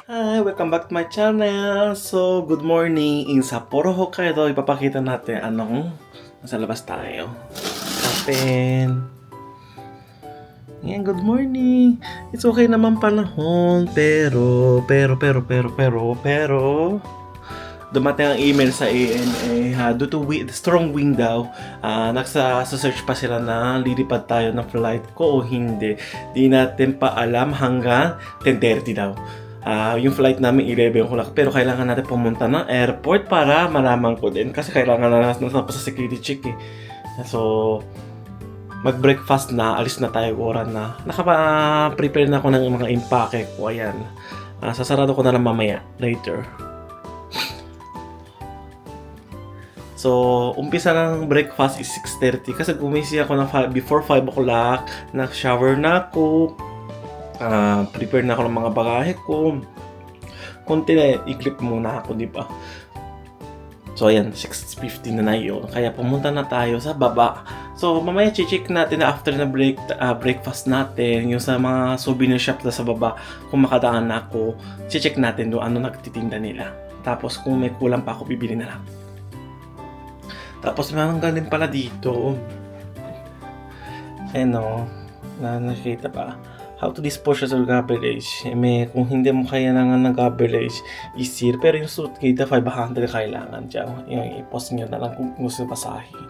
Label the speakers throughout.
Speaker 1: Hi! Welcome back to my channel! So, good morning! In Sapporo, Hokkaido, ipapakita natin nasa labas tayo. Open! Yan, good morning! It's okay naman panahon, pero dumating ang email sa ANA due to strong wind daw. Nagsa-search pa sila na lilipad tayo ng flight ko o hindi. Di natin pa alam hanggang 10:30 daw. Yung flight namin 11 o'clock, pero kailangan natin pumunta ng airport para malaman ko din kasi kailangan na nasa sa security check eh. So, mag-breakfast na, alis na tayo, oras na. Naka-prepare na ako ng mga impake ko, ayan. Sasarado ko na lang mamaya, later. So, umpisa ng breakfast is 6:30 kasi gumising ako ng before 5 o'clock, nag-shower na ako, prepare na ako ng mga bagahe ko. Konti na, i-clip muna ako, di ba? So, ayan, 6:50 na yun. Kaya pumunta na tayo sa baba. So, mamaya check natin na after na breakfast natin, yung sa mga souvenir shop na sa baba, kung makadaan na ako, check natin doon ano nagtitinda nila. Tapos, kung may kulang pa ako, bibili na lang. Tapos, mayroon galing pala dito. Ano, nakikita pa. How to dispose of garbage. Kung hindi mo kaya ng garbage, easier. Pero yung suitcase, 500 kailangan dyan. Yung i-post nyo na lang kung gusto basahin.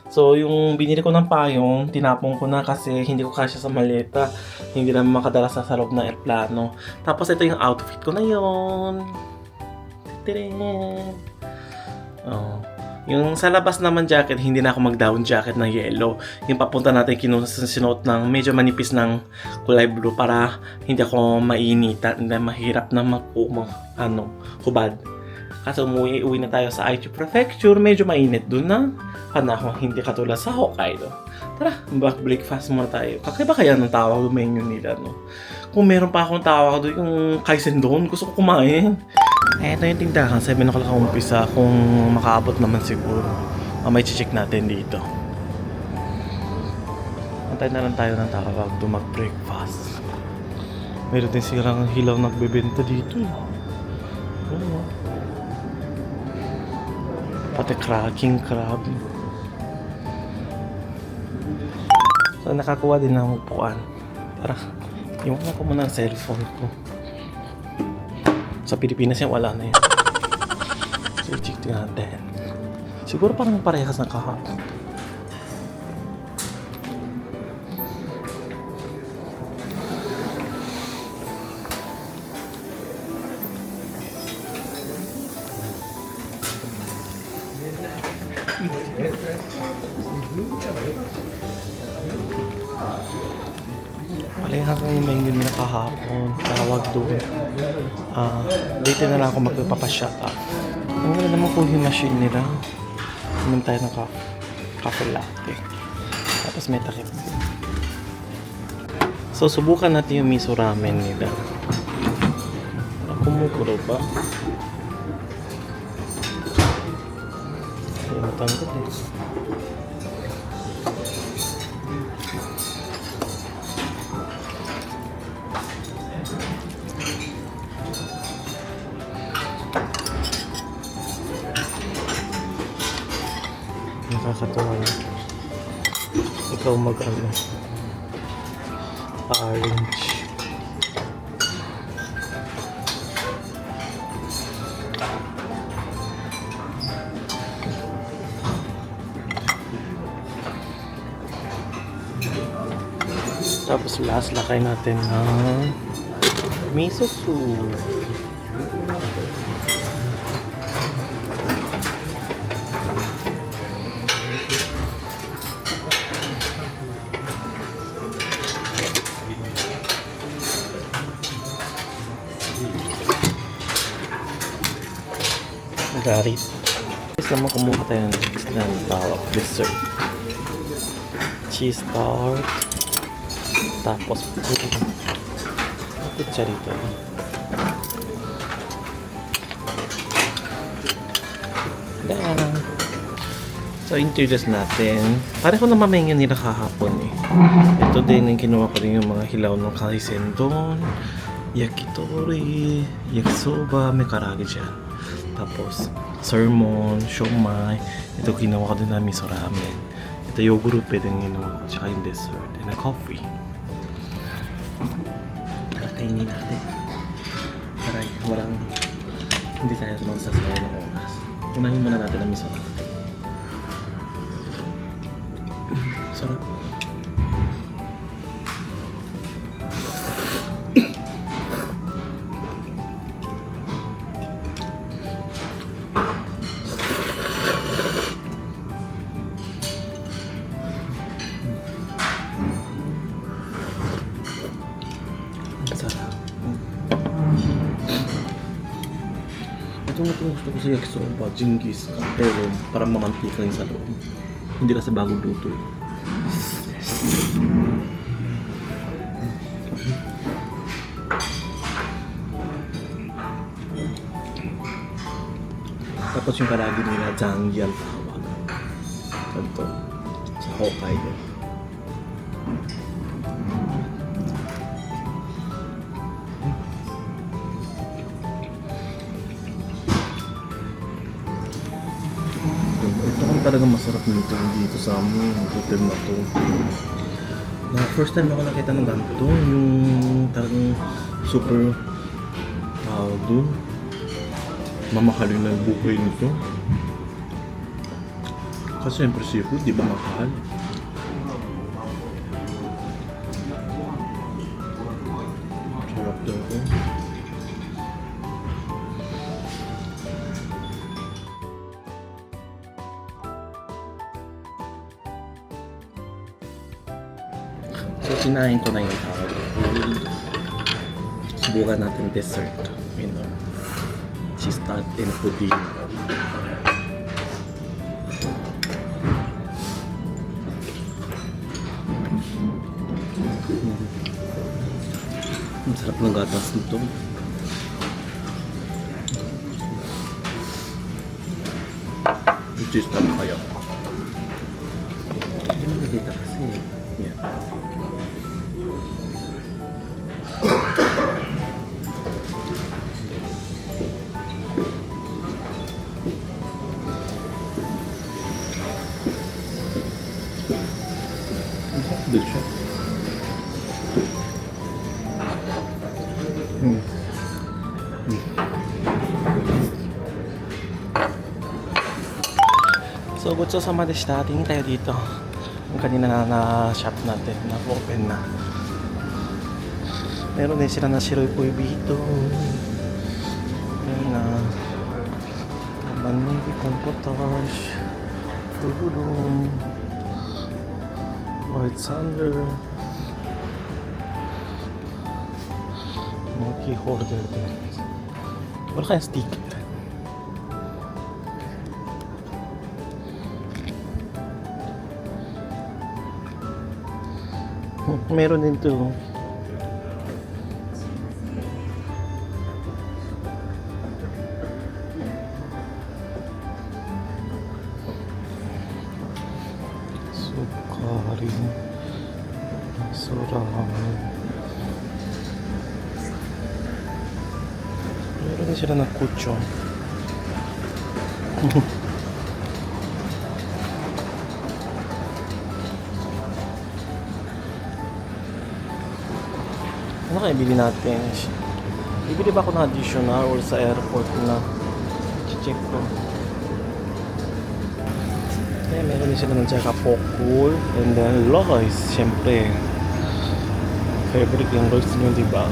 Speaker 1: So, yung binili ko ng payong, tinapon ko na kasi hindi ko kasya sa maleta. Hindi na makadala sa loob ng airplano. Tapos, ito yung outfit ko na yun. Yung sa labas naman jacket, hindi na ako mag-down jacket ng yellow. Yung papunta natin sinuot ng medyo manipis ng kulay blue para hindi ako mainitan, hindi mahirap na hubad. Kasi uwi na tayo sa Aichi Prefecture, medyo mainit dun na panahon, hindi katulad sa Hokkaido. Tara, breakfast muna tayo. Kakaiba kaya ng tawag yung menu nila, no? Kung meron pa akong tawag doon, yung kaisen doon, gusto ko kumain. Ito yung tindahan, 7 o'clock ang umpisa kung makaabot naman siguro. May check natin dito. Antay na lang tayo ng tawag doon mag-breakfast. Meron din silang hilaw nagbebenta dito. Pati king crab. So nakakuha din ng upuan. Tara, iwan ko muna ang cellphone ko. Sa Pilipinas yan, wala na yan. So, check natin. Siguro parang parehas na kahapon. Parehas na yung menu na kahapon. Tawag doon. Dito na lang ako magpapashut up. Ang ganda naman coffee machine nila. Naman tayo ng cafe latte. Tapos may takip. So, subukan natin yung miso ramen nila. Kumukulo ba? Hindi matanggal eh. Nakakatawa na. Ikaw orange. Tapos last lakay natin ng miso soup. Garit. Guys naman kumuha tayo ng tawag dessert. Cheese tart. Tapos pizza dito. So introduce natin. Pareho na mamaya nila kahapon eh. Ito din yung kinuha ko rin yung mga hilaw ng kaisen doon. yakitori, yakisoba, may karage dyan. Tapos, salmon, siomai. Ito ginawa ko din na miso ramen. Ito yogurt pwedeng ginawa ko. Tsaka yung dessert. And a coffee. Tara, kainin natin. Tara, hindi tayo magsasaya ng oras. Unahin muna natin ang miso natin. Sarap. Ito gusto ko sa yakisoba, Genghis ka. Pero parang mamantika yung sa loob. Hindi kasi bagong luto eh. Tapos yung karagi nila, Jangi ang tawag. Ito, sa Hokkaido. Ito kung talagang masarap nito dito sa amin, hotel na to. Na first time ako nakita ng ganito, yung talagang super tawag dun. Mamahalin na yung buhay nito. Kasi siyempre seafood, di ba mahal? Sarap daw ito. So, sinahin ko na yung tawag. Subukan natin dessert. You know, cheese tart and pudding. Ang sarap ng gatas nito. Yung cheese tart kayo. Hindi mo nakita kasi. Yan. Good siya. So, gotsou-sama deshita. Tingin tayo dito. Yung kanina na shop natin, na-open na. Meron din sila na shiroy puibito. Ayan na. Manigi, compotage. Tululong. White Thunder. Mga key holder din. Wala kayang sticker. Meron din to. Sukari. Surahan. Meron din sila ng kucho. Ano kaya bili natin? Bibili ba ako ng additional or sa airport na check ko? Kaya meron din sila ng tsaka Pokul and then Lois, syempre. Favorite yung Lois nyo, diba?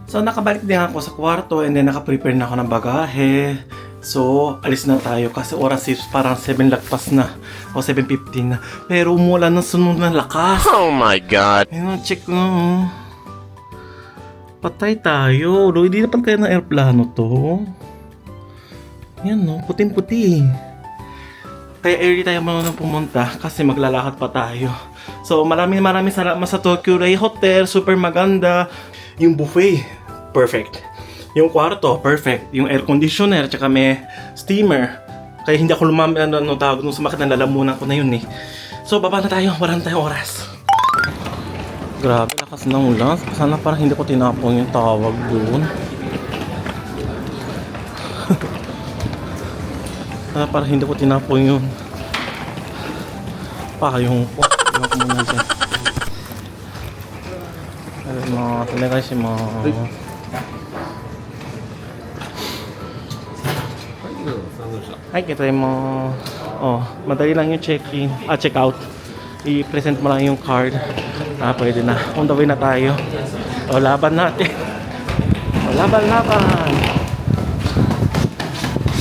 Speaker 1: So nakabalik din ako sa kwarto and then nakaprepare na ako ng bagahe. So, alis na tayo kasi oras is parang 7 lagpas na o 7:15 na. Pero umulan ng sunod na lakas.
Speaker 2: Oh my God!
Speaker 1: Ayun, check ko. Patay tayo. Hindi na pala kaya ng aeroplano to. Yan no, puting-puti. Kaya early tayo muna pumunta kasi maglalakad pa tayo. So, maraming salamat sa Tokyo Ray Hotel. Super maganda. Yung buffet, perfect. Yung kwarto, perfect. Yung air conditioner, tsaka may steamer. Kaya hindi ako tawag nung sumakit na lalamunan ko na yun eh. So, baba na tayo. Wala na tayong oras. Grabe, lakas ng ulan. Sana parang hindi ko tinapon yung tawag doon. Sana parang hindi ko tinapon yung payong ko. Tingnan ko muna dyan. Ay, kita mo. Oh, madali lang yung check-in. Check-out. I-present mo lang yung card. Pwede na. On the way na tayo. O, laban natin. O, laban.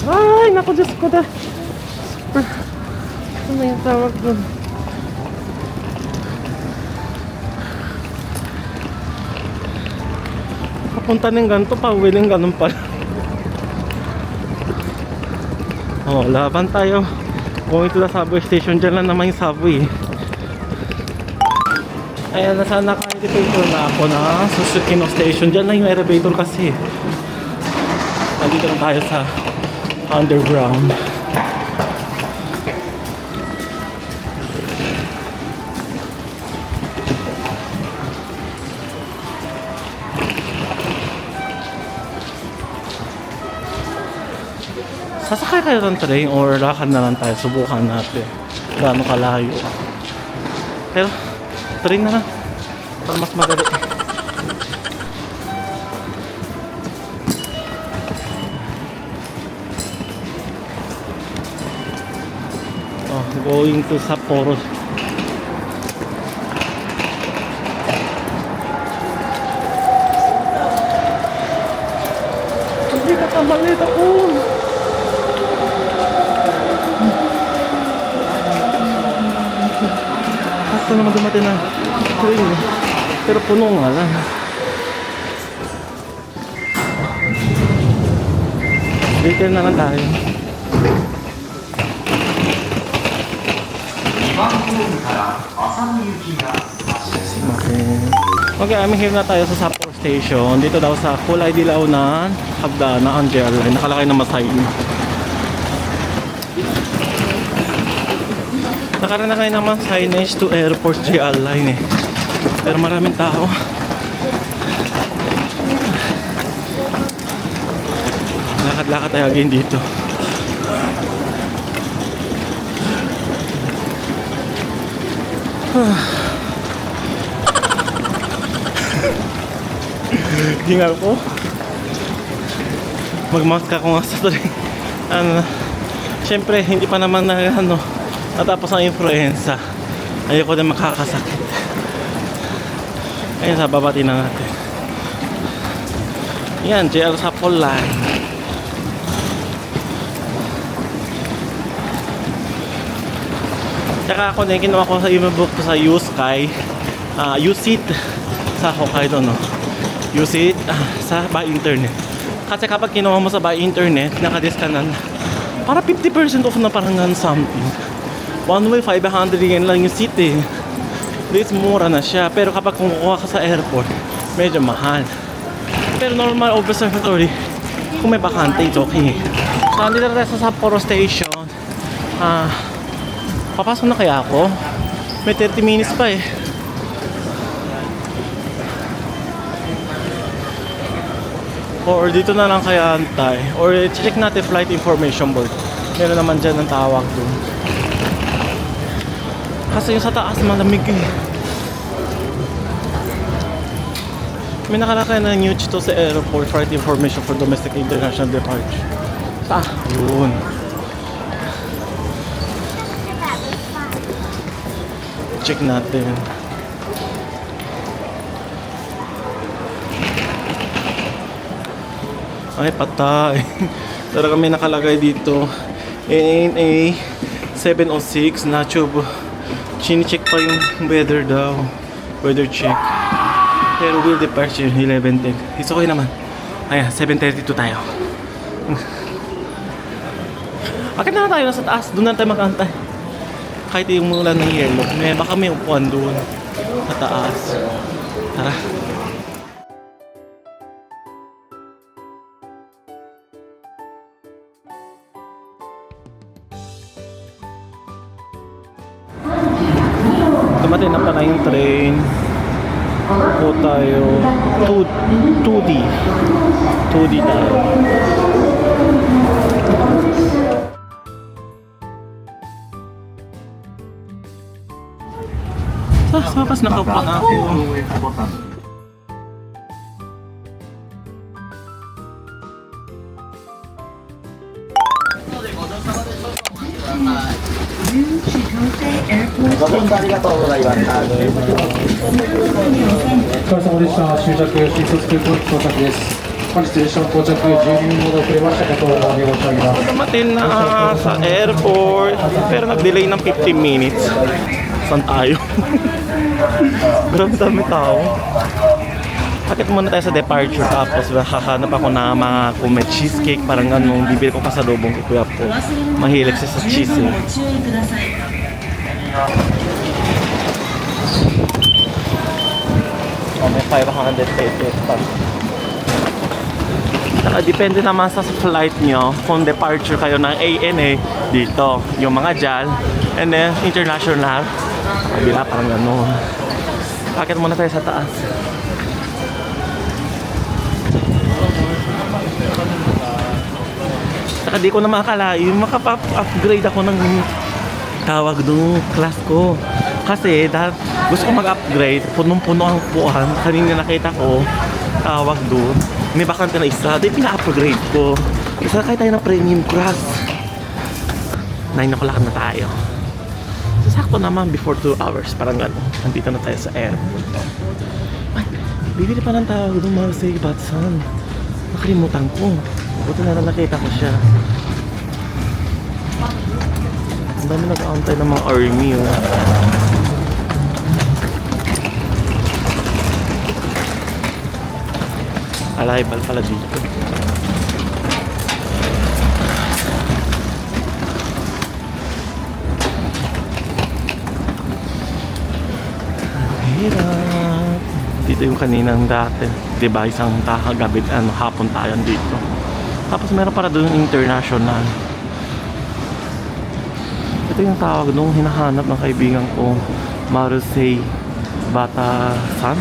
Speaker 1: Ay, naku, Diyos ko na. Super. Ano yung tawag doon? Papunta ng ganito, pauwi ng ganun pala. Oh, laban tayo. Going to the subway station. Diyan lang naman yung subway. Ayan, nasa naka-elevator na ako na Suzuki no Station. Diyan lang yung elevator kasi. Nandito lang tayo sa underground. Sasakay kayo ng train or lakad na lang tayo, subukan natin gaano kalayo. Pero train na lang para mas madali. Going to Sapporo. Hindi ka kamalit ako. Basta naman dumating na train. Pero puno nga lang. Dito na lang tayo. Okay, I'm here na tayo sa Sapporo Station. Dito daw sa Kulay Dilaw na hagdanan ang JR line. Nakalakay na masay. Nakaranakay naman signage to airport JR line eh. Pero maraming tao. Lakad-lakad tayo again dito. Hingal ko. Mag-mask ako nga sa tuloy. Siyempre, hindi pa naman na natapos ang influenza. Ayoko din makakasakit. Ayun, sa babati na natin. Yan, JR Sapporo line. Tsaka ako din, kinuha ko sa book ko sa U-Sky. U-Seat sa Hokkaido, no? U-Seat sa by internet. Kasi kapag kinuha mo sa by internet, nakadiscount para 50% off na parang something. One way, 500 yen lang yung seat eh. This mura na siya. Pero kapag kumukuha ka sa airport, medyo mahal. Pero normal observatory, kung may bakante, it's okay. So, andito na tayo sa Sapporo Station. Papasok na kaya ako? May 30 minutes pa eh. Or dito na lang kaya antay. Or check natin flight information board. Meron naman dyan ang tawag doon. Kasi yung sa taas malamig eh. May nakalakay na new to sa airport. Flight information for domestic international departure. Yun. Check natin. Ay, patay. Pero kami nakalagay dito ANA 706 na tube. Chine-check pa yung weather daw. Weather check. Pero will departure 11:10. It's okay naman. Ayan, 7:32 tayo. Akit na tayo nasa taas. Doon na tayo mag-antay. Kahit yung ulan ng yelo. Baka may upuan doon sa taas. Tara. Dumating na pala yung train. Po tayo 2D 2D tayo. Sa wakas nakaupo na ako. Dumating na sa airport, pero nag-delay ng 15 minutes. Saan tayo? Grabe dami tao. Akit muna tayo sa departure, tapos hahanap ako na mga kung may cheesecake, parang ganun. Bibili ko pasalubong kay kuya po. Mahilig siya sa cheese eh. Oh, may 500 pesos pa. Depende naman sa flight nyo kung departure kayo ng ANA dito, yung mga JAL, and then international kabila, parang gano'n. Akit muna tayo sa taas. Saka di ko na makakalain, makapa-upgrade ako ng tawag doon class ko. Kasi gusto ko mag-upgrade, punong-puno ang upuan. Kanina nakita ko, tawag doon, may bakante na isa, di pina-upgrade ko. Isa kaya tayo ng premium class. 9 o'clock na tayo. So, sakto naman before 2 hours, parang gano'n. Nandito na tayo sa airport. Ay, bibili pa ng tawag doon, Marseille Batsan. Nakalimutan ko. Buti na nakita ko siya. Ang dami nag-aantay ng mga army. Arrival pala dito. Hirap. Dito yung kaninang dati. Diba isang gabi, hapon tayo dito. Tapos meron para doon international. Ito yung tawag nung hinahanap ng kaibigan ko, Marseille Batsan.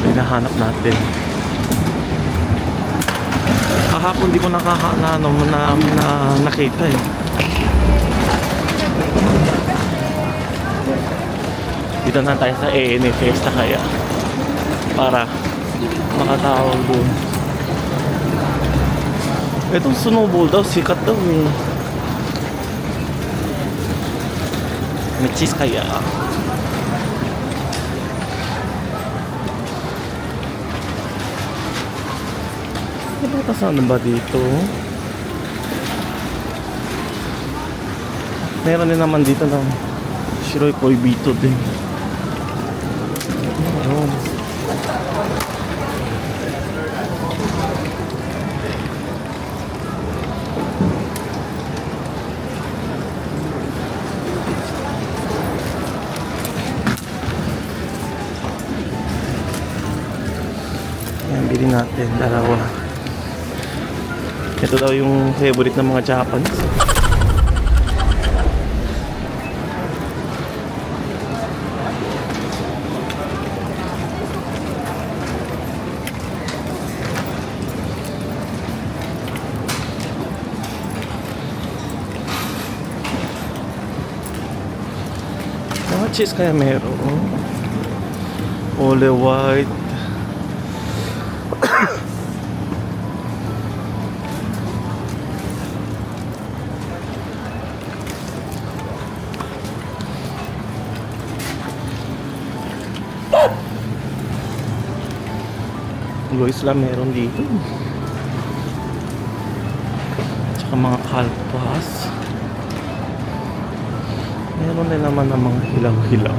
Speaker 1: Hinahanap natin. Kahapon di ko nakita eh. Dito na tayo sa ANA Fiesta kaya para makatawag doon. Itong snowball daw, sikat daw eh. May cheese kaya. Diba saan ba dito? Meron din naman dito ng Shiroy Koibito din. Ayun. Ayan, bilhin natin dalawa. Ito daw yung favorite ng mga Japanese. Mga cheese kaya meron. Ole white. Guys lang meron dito. Tsaka mga kalpas. Meron din naman ng mga hilaw-hilaw.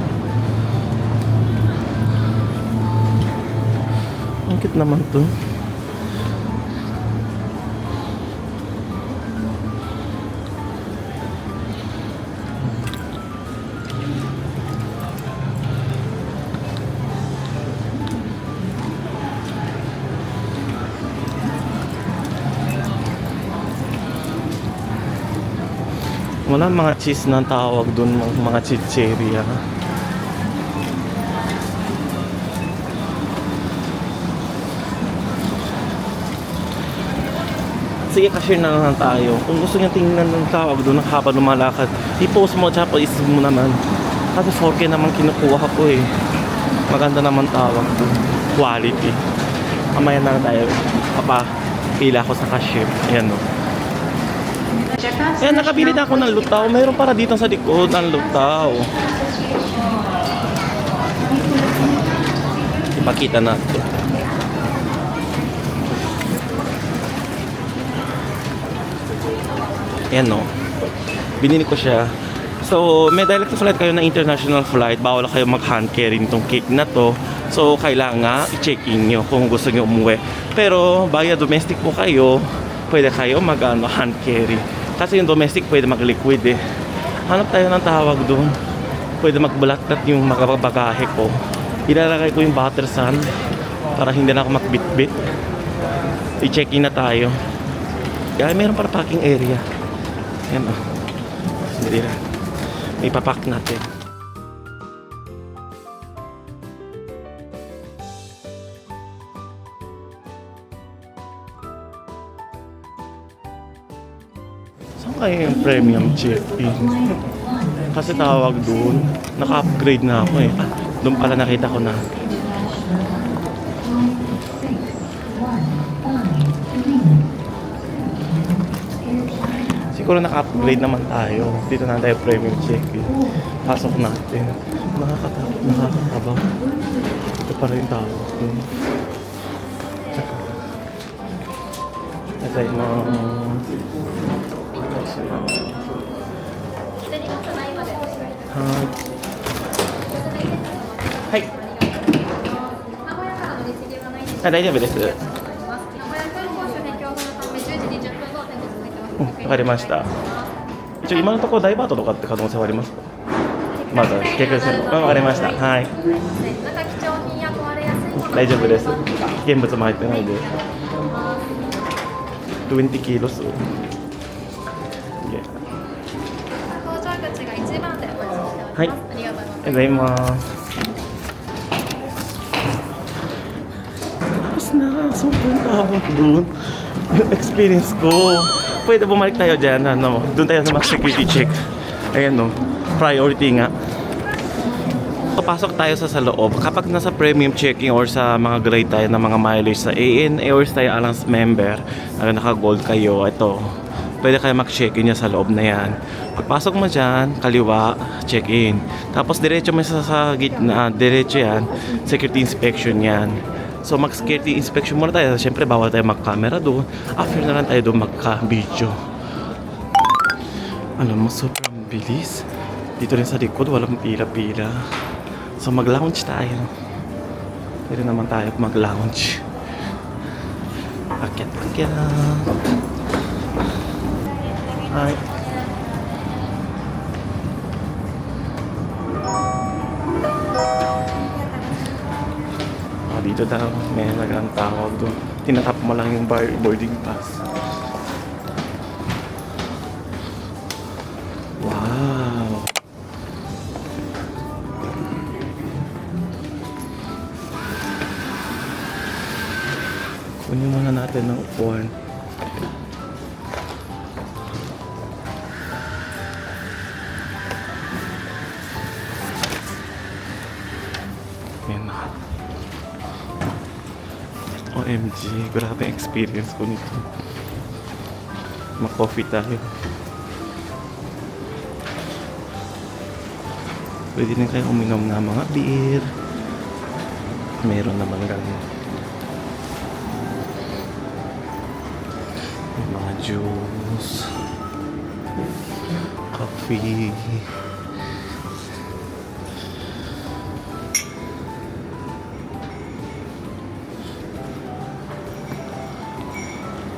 Speaker 1: Ang cute naman to. Wala mga cheese na tawag dun, mga chicheria. Sige, cashier na lang tayo. Kung gusto niya tingnan ng tawag doon habang lumalakad, i-post mo tsaka isip mo naman. Kasi 4K naman kinukuha ko eh. Maganda naman tawag doon. Quality. Mamaya na lang tayo. Pila ko sa cashier. Ayan o. Ayan, nakabili na ako ng lutaw. Mayroon para dito sa likod ng lutaw. Ipakita natin. Ayan no. Binili ko siya. So, may direct flight kayo na international flight. Bawal kayo mag-hand carry nitong cake na to. So, kailangan i-check-in nyo kung gusto nyo umuwi. Pero, via domestic po kayo, pwede kayo hand carry. Kasi yung domestic pwede mag-liquid eh. Hanap tayo ng tawag doon. Pwede mag-blacknut yung magabagahe ko. Ilalagay ko yung butter sand para hindi na ako magbitbit. I-check-in na tayo. Kaya meron para parking area. Ayan o. Hindi na. May papak natin. Saan kaya yung premium check-in? Kasi tawag doon, naka-upgrade na ako eh. Doon pala nakita ko na. Siguro naka-upgrade naman tayo. Dito na tayo premium check-in. Pasok natin. Nakakatabaw. Ito pa rin tawag doon. Ito yungはいあ、大丈夫です。わかりました。一応今のところダイバートとかって可能性はありますか？まだ結局する。わかりました。はい。大丈夫です。現物も入ってないで。20 kilos。はい。ありがとうございます。Tapos na, sobrang tawag doon. Yung experience ko. Pwede bumalik tayo dyan, ano, doon tayo sa mga security check. Ayan no, priority nga. Papasok tayo sa loob. Kapag nasa premium checking or sa mga grade tayo na mga mileage sa ANA or tayo Alliance member, naka-gold kayo, ito, pwede kayo mag-check-in niya sa loob na yan. Pagpasok mo dyan, kaliwa, check-in. Tapos diretso mo sa gitna, diretso yan, security inspection yan. So mag-security inspection muna tayo. Siyempre bawal tayo mag-camera doon. After na lang tayo doon magka-video. Alam mo, sobrang bilis. Dito rin sa likod, walang pila-pila. So mag-lounge tayo. Pwede naman tayo mag-lounge. Akyat. Hi. Dito daw, may nagang tawag doon. Tinatap mo lang yung boarding pass. Wow! Kunin muna natin ng upuan. Yan na. OMG, grabe experience ko nito. Ma-coffee tayo. Pwede din kayo uminom ng mga beer. Meron naman ganun. Mga juice. Coffee.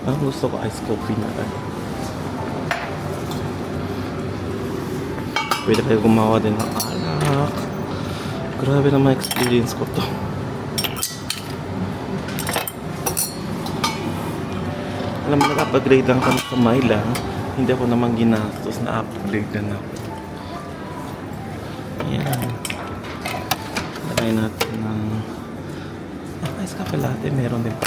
Speaker 1: Ang gusto ko ice coffee na tayo. Pwede kayo gumawa din ng alak. Grabe naman experience ko to. Alam mo, nag-upgrade lang kami sa Myla. Hindi ako naman ginastos na upgrade na ako. Ayan. Lagay natin ng ice cafe latte. Meron din pa.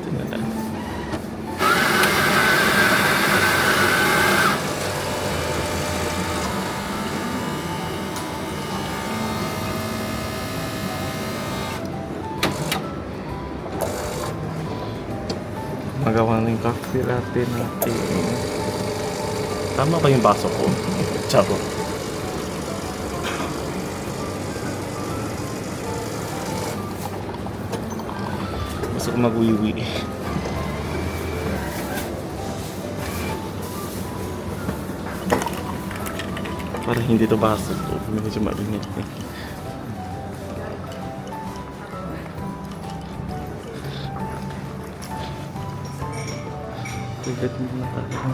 Speaker 1: Tingnan natin. Magawa ng coffee latte natin. Tama ba yung baso ko? Charot. Gusto ko mag-uwi-uwi. Para hindi to baso to. Medyo mainit eh. Bigat mo na tayo.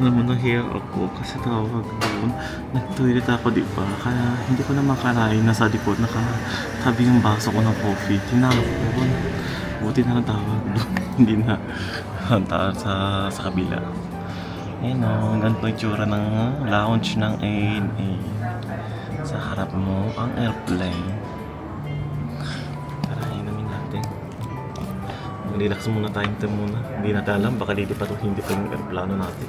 Speaker 1: Alam mo, nahiya ako kasi tawag doon. Nag-toilet ako, di ba? Kaya hindi ko na makalain na sa likod nakatabi yung baso ko ng coffee. Tinapon. Buti na lang tawag doon. Hindi na hanta sa kabila. Ayun o, ganito yung tsura ng lounge ng ANA. Sa harap mo, ang airplane. Tara, inamin natin. Relax muna tayong time muna. Hindi natin alam, baka lilipat o hindi pa yung aeroplano natin.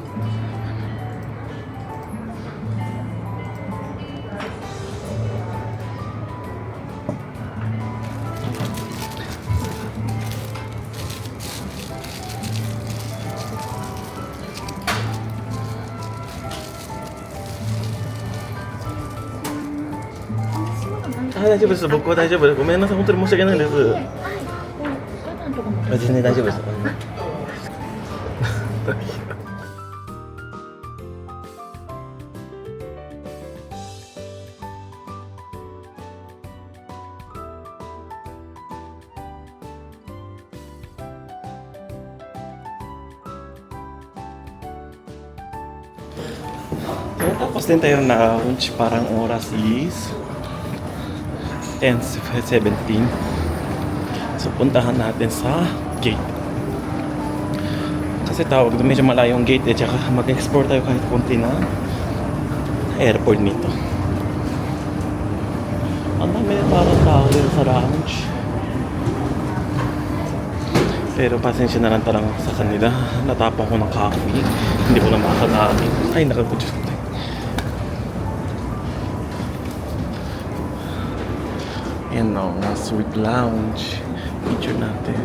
Speaker 1: Ah, 大丈夫です。僕は大丈夫です。ごめんなさい。本当に申し訳ないです。あ、全然大丈夫です。Tapos din tayo na lunch, parang oras is 10:17. So puntahan natin sa gate. Kasi tawag doon medyo malayo yung gate eh, tsaka mag-explore tayo kahit konti na airport nito. Ang dami parang tao din sa lounge. Pero pasensya na lang talaga sa kanila. Natapang ko ng coffee. Hindi ko na makakatakin. Ay, nakagudyo. Yan o, sweet lounge. Picture natin.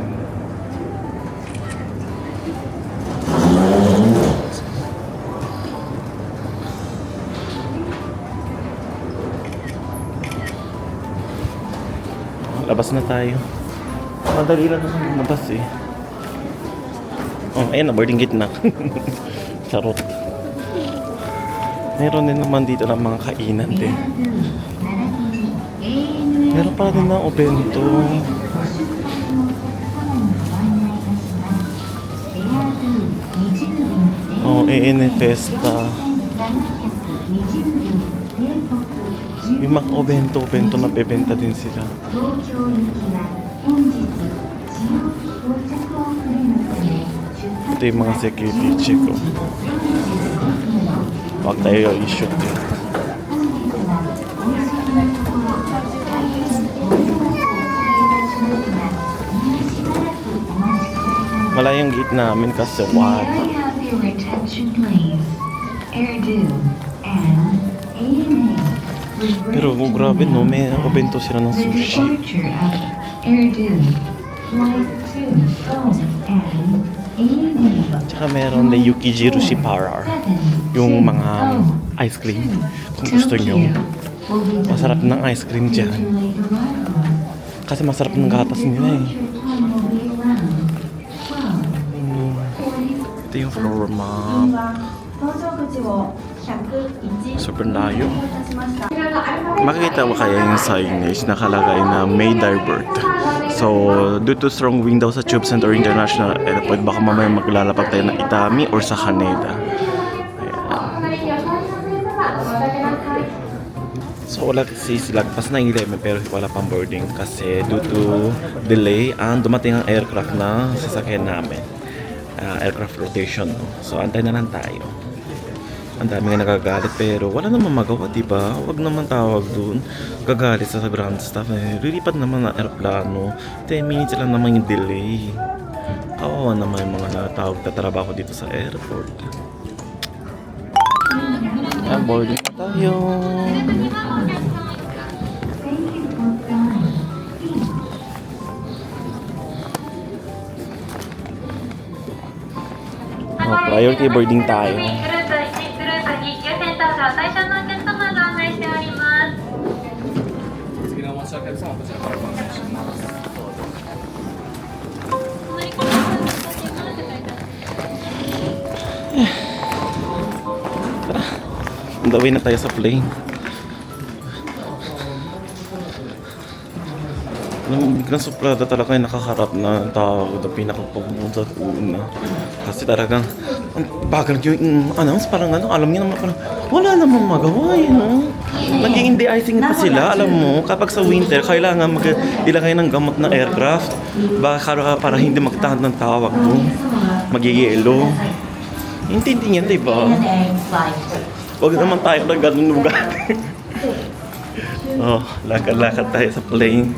Speaker 1: Labas na tayo. Madali lang naman lumabas eh. Oh, ayan na, boarding gate na. Charot. Meron din naman dito ng mga kainan din. Meron pa rin ng obento. Oh, ANA Festa. Yung mga obento na bebenta din sila. Ito yung mga security check ko. Huwag tayo i-shoot yun. Wala yung gate namin kasi wala. Pero grabe no, may obento sila ng sushi. Tsaka meron na Yukijiru Shipara, yung mga ice cream. Kung gusto nyo, masarap ng ice cream dyan. Kasi masarap ng gatas nila eh. Ito yung floor map. Super layo. Makikita mo kaya yung signage nakalagay na may divert. So, due to strong wind daw sa Tube Center International Airport, baka mamaya maglalapag tayo ng Itami or sa Haneda. Ayan. So, wala kasi lagpas na 11 pero wala pang boarding kasi due to delay ang dumating ang aircraft na sasakyan namin. Aircraft rotation. No? So, antay na lang tayo. Ang dami nga nagagalit pero wala naman magawa, di ba? Wag naman tawag dun. Gagalit sa ground staff eh. Lilipat naman na aeroplano. 10 minutes lang naman yung delay. Kawawa naman yung mga natawag na trabaho dito sa airport. Ayan, boarding na tayo. Priority boarding tayo.
Speaker 2: グループ1、グループ2、優先搭乗対象のお客様が案内しております。
Speaker 3: 次のお待ちのお客様はこちらからご案内します。
Speaker 2: 隣からお待ちしておりますって書いてある。
Speaker 1: On the way na tayo sa plane. Alam mo, biglang suplada talaga yung nakaharap na tao na pinakapagpunta sa una. Kasi talagang, ang bagal yung announce, parang ano, alam niyo naman parang, wala namang magawa eh, no? Naging de-icing pa sila, alam mo, kapag sa winter, kailangan ilagay ng gamot na aircraft. Baka para hindi magtahan ng tawag doon. Magigilo. Intindi niyan, di ba? Huwag naman tayo na ganun lugar. Oh, lakad-lakad tayo sa plane.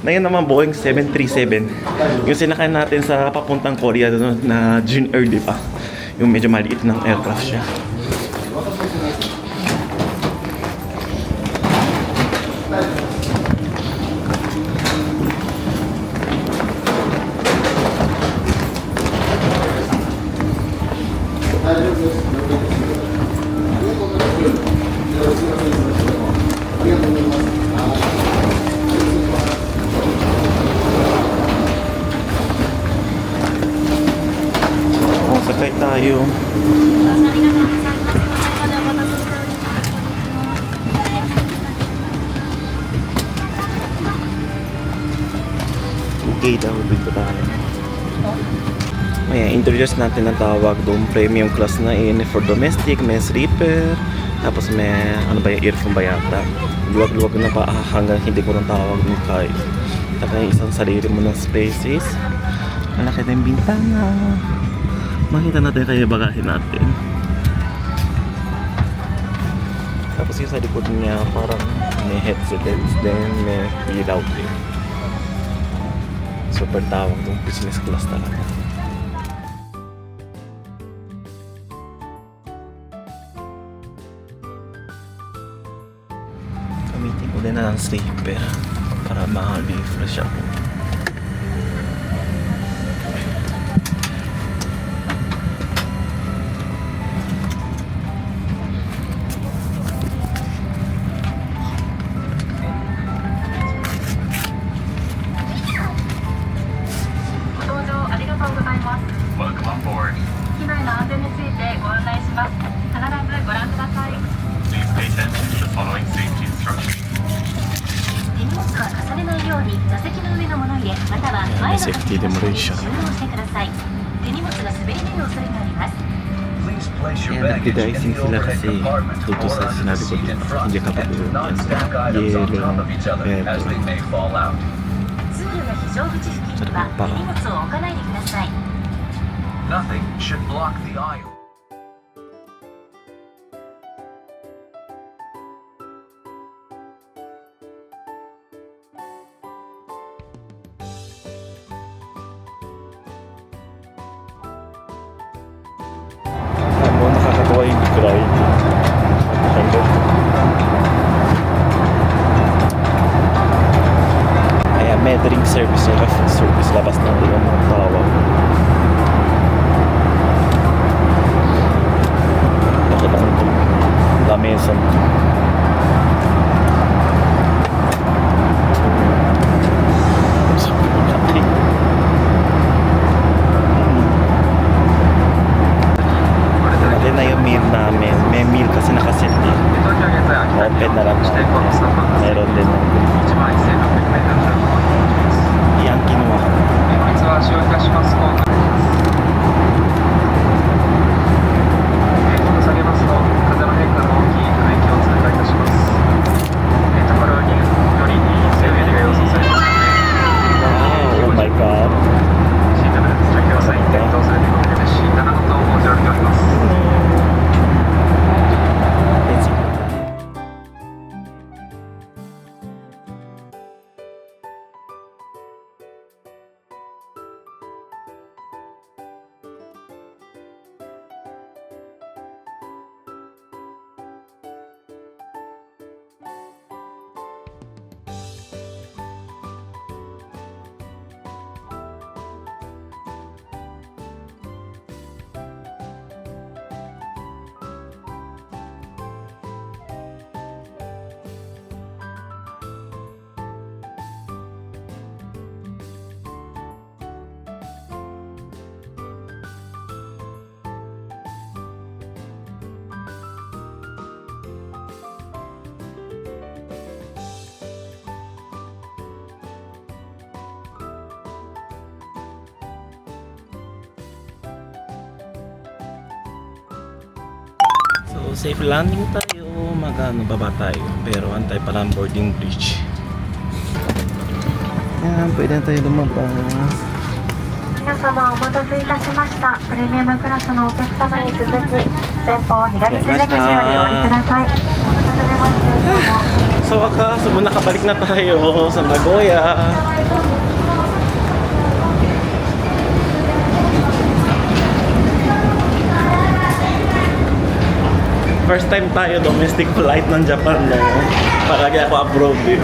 Speaker 1: Na yun naman Boeing 737. Yung sinakay natin sa papuntang Korea doon na June Air, di ba? Yung medyo maliit ng aircraft siya. Sakay tayo. Okay daw, dito tayo. Ayan, introduce natin ang tawag doon. Premium class na in for domestic, may sleeper. Tapos may, ano ba yung earphone ba yata? Luwag-luwag na pa hanggang hindi ko nang tawag ng kahit. Tapos yung isang sarili mo ng spaces. Malaki na yung bintana. Makita natin kayo bagahin natin. Tapos yung sa likod niya parang may headset then may ilaw din. Super tawag itong business class talaga. Gamitin ko din na ng sleeper para ma-refresh ako.
Speaker 3: Welcome on board.
Speaker 2: 機内の安全についてご案内します。必ずご覧ください。
Speaker 3: Please pay attention to the following safety instructions.
Speaker 2: 手荷物は重ねないように座席の上の物入れまたは前の座席の下に収納してください。手荷物が滑り出る恐れがあります。
Speaker 3: Please place your
Speaker 1: Kaya
Speaker 3: baggage in
Speaker 1: nagdidicing
Speaker 3: the
Speaker 1: sila
Speaker 3: overhead
Speaker 1: kasi
Speaker 3: compartment
Speaker 1: dito sa
Speaker 3: or
Speaker 1: sinabi ko
Speaker 3: seat in front
Speaker 1: hindi
Speaker 3: and
Speaker 1: kapag
Speaker 3: do not stack items on top of each other as they may fall out.
Speaker 2: 通路の非常口付近には手荷物を置かないでください。
Speaker 3: Nothing should block the aisle.
Speaker 1: Ano, nakakatawa yung cry. Ayan, may drink service nila, food service. Labas na rin ang mga tawag. Nakita ko ito. Lamesa. Natin na yung meal namin. May meal kasi nakaset eh. Open na lang na. Meron din. Yan kinuha ko.
Speaker 3: 本日は使用いたしますと、下げますと風の変化の大きい海域を通過いたします。ところにより強い揺れが予想されますので、
Speaker 1: Oh my god.
Speaker 3: シートベルト着用サイン点灯する見込みですし、7のと報じられております。
Speaker 1: So, safe landing tayo. Baba tayo. Pero antay pala ang boarding bridge. Yan, pwede na tayo lumabas.
Speaker 2: 皆様お待たせいたしました。プレミアムクラスのお客様に続き、前方左手出口よりお降りください。お待たせました。
Speaker 1: Sa wakas, nakabalik na tayo sa Nagoya. First time tayo domestic flight ng Japan, no? Palagi ako abroad eh.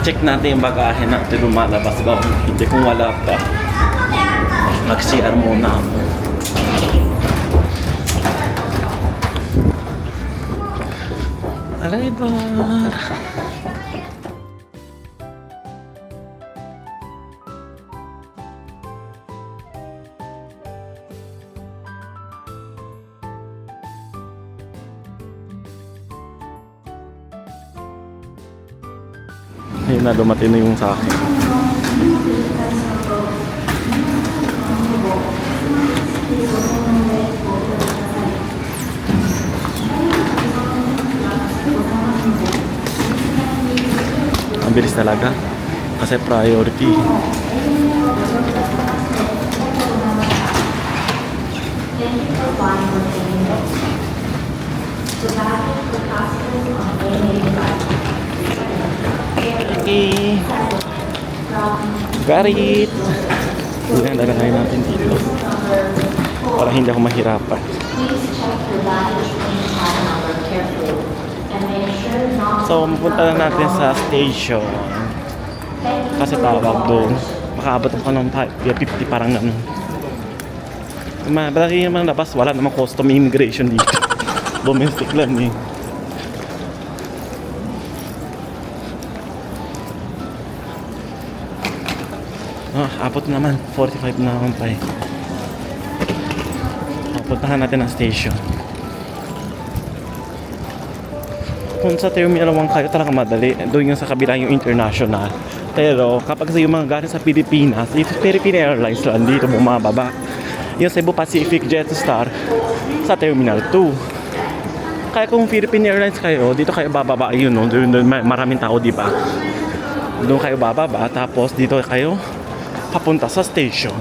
Speaker 1: I-check natin yung bagahe natin lumalabas ba o hindi. Kung wala pa, mag-CR muna ako. Arrival! Ayun na, dumating na yung sa akin. Ang bilis talaga kasi priority. Okay. Got it. Hindi na lalagay natin dito para hindi ako mahirapan. So, mapunta na natin sa station kasi tawag doon. Makaabot ako ng 50 parang ganun. Malaki naman labas, wala namang custom immigration dito. Domestic lang eh. Abot naman, 45 na naman tayo. Puntahan natin ang station. Kung sa Terminal 1 kayo talaga madali, doon yung sa kabila yung international. Pero kapag sa yung mga galing sa Pilipinas, ito Philippine Airlines lang dito bumababa. Yung Cebu Pacific Jetstar sa Terminal 2. Kaya kung Philippine Airlines kayo, dito kayo bababa, yun no, doon maraming tao, di ba? Doon kayo bababa, tapos dito kayo papunta sa station.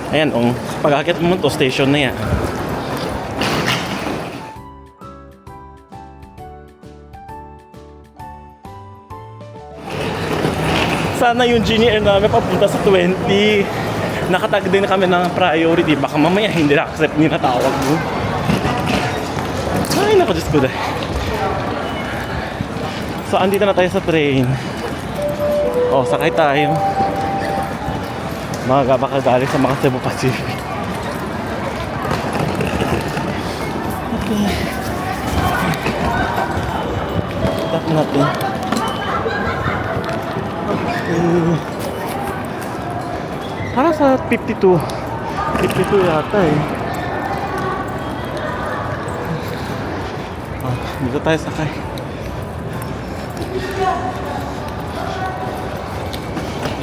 Speaker 1: Ayan, pag-akit mo to station na yan. Sana yung Genie Air namin papunta sa 20. Nakatag din kami ng priority. Baka mamaya hindi na-accept nila tawag mo. Ay, naku, Diyos ko dahil. So, andito na tayo sa train. Sakay tayo. Baka galing sa mga Cebu Pacific. Okay. Tap natin. Para sa 52. 52 yata eh. Dito tayo sakay.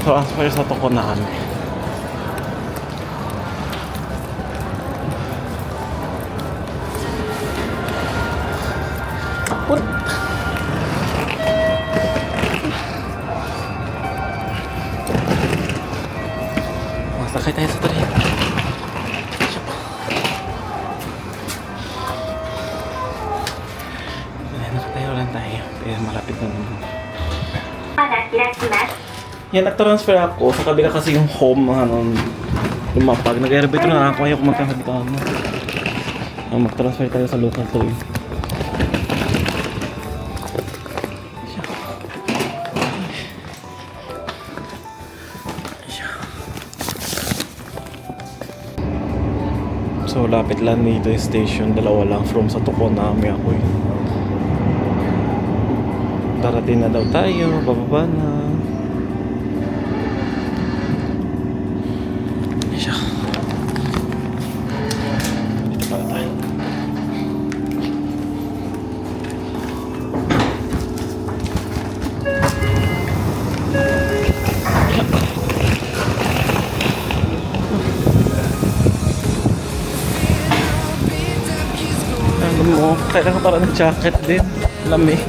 Speaker 1: Transfer sa Tokonami. Masakay tayo sa train. Nakatayo lang tayo. Pero malapit na naman. Yan, nag-transfer ako. Sa kabila kasi yung home, yung mapag. Nag-elevator na ako. Ayaw kumunta sa dito. Mag-transfer tayo sa local to eh. So, lapit lang dito yung station. Dalawa lang from sa Tokonami ako eh. Darating na daw tayo. Bababa na. kailangan para ng jacket din. Lamig.